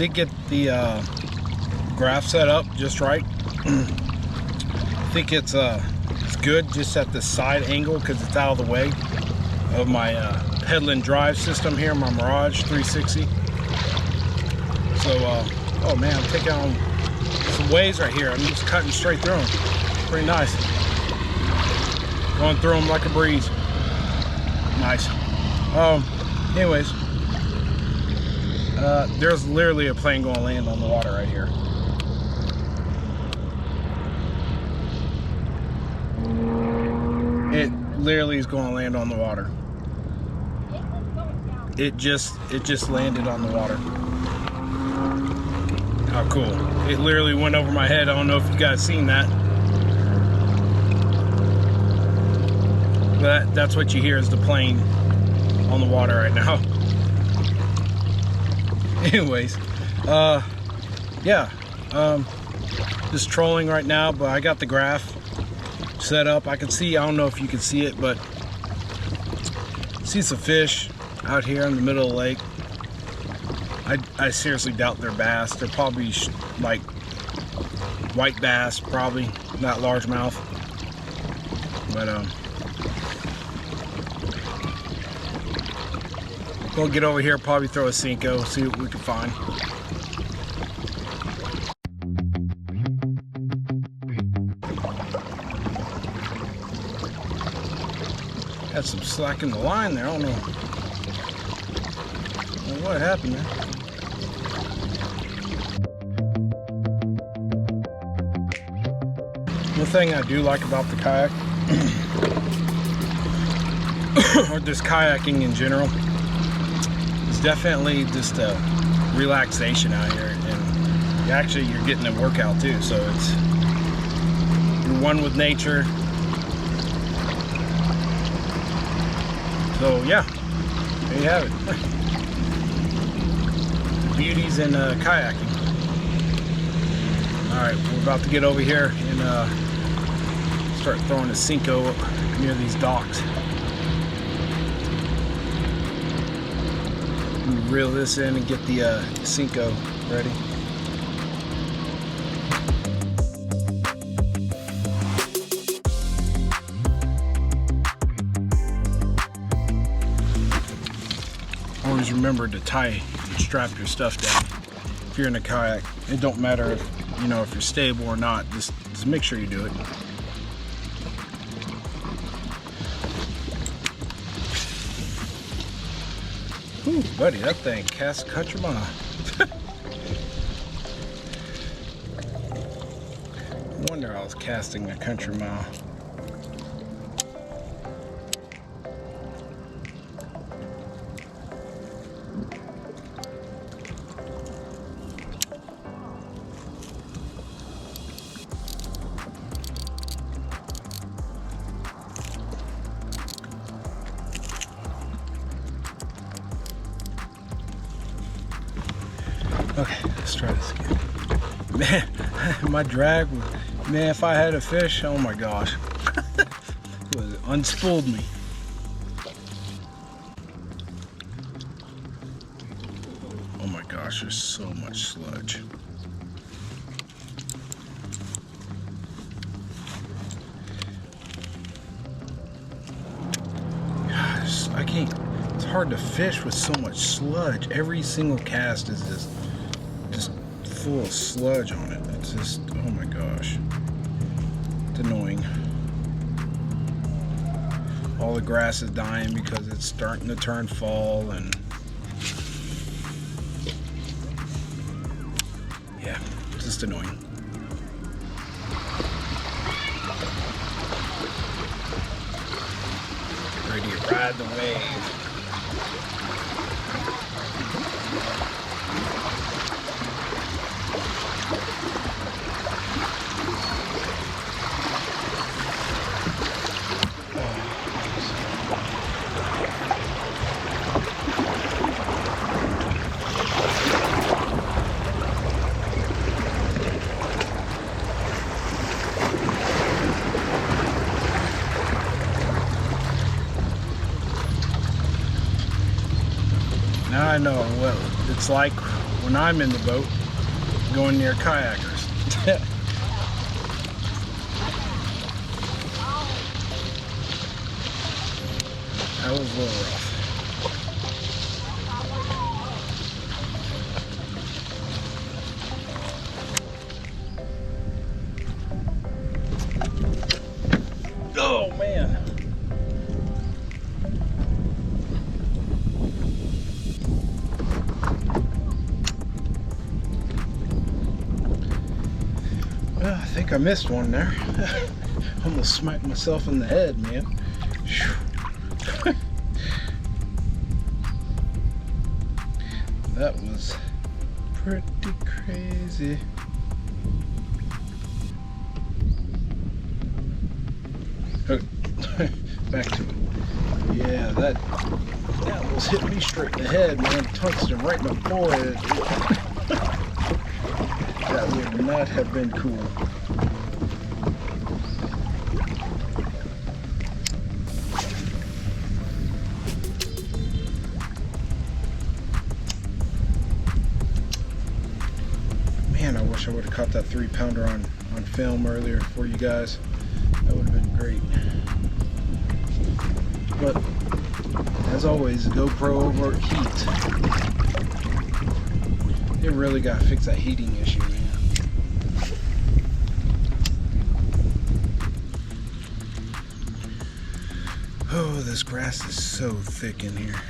did get the graph set up just right. I think it's good just at the side angle because it's out of the way of my Headland drive system here, my Mirage 360. So, oh man, I'm taking on some waves right here. I'm just cutting straight through them. Pretty nice. Going through them like a breeze. Nice. Anyways, there's literally a plane going to land on the water right here. It literally is going to land on the water. It just landed on the water. How cool. It literally went over my head. I don't know if you guys seen that. But that's what you hear is the plane on the water right now. Anyways, yeah, just trolling right now, but I got the graph set up. I can see, I don't know if you can see it, but see some fish out here in the middle of the lake. I seriously doubt they're bass. They're probably like white bass, probably not largemouth. But we'll get over here, probably throw a Cinco, see what we can find. Had some slack in the line there. I don't know what happened there. One thing I do like about the kayak, or just kayaking in general, is definitely just a relaxation out here, and actually you're getting a workout too. So it's, you're one with nature. So yeah, there you have it. Beauties in kayaking. All right, we're about to get over here and start throwing a Cinco up near these docks. Reel this in and get the Cinco ready. Always remember to tie and strap your stuff down if you're in a kayak. It don't matter if, you know, if you're stable or not, just make sure you do it. Ooh, buddy, that thing casts country mile. No wonder I was casting a country mile. Okay, let's try this again. Man, my drag, man, if I had a fish, oh my gosh. It unspooled me. Oh my gosh, there's so much sludge. Gosh, I can't, it's hard to fish with so much sludge. Every single cast is just full of sludge on it. It's just, oh my gosh, it's annoying. All the grass is dying because it's starting to turn fall, and yeah, it's just annoying. Ready to ride the wave. Now I know what it's like when I'm in the boat going near kayakers. That was a little rough. Oh man. Well, I think I missed one there. Almost smacked myself in the head, man. That was pretty crazy. Okay. Back to it. Yeah, that almost hit me straight in the head, man. Tungsten right in the forehead. That would not have been cool. Man, I wish I would have caught that 3-pounder on film earlier for you guys. That would have been great. But as always, GoPro overheats. They really gotta fix that heating issue, man. Oh, this grass is so thick in here.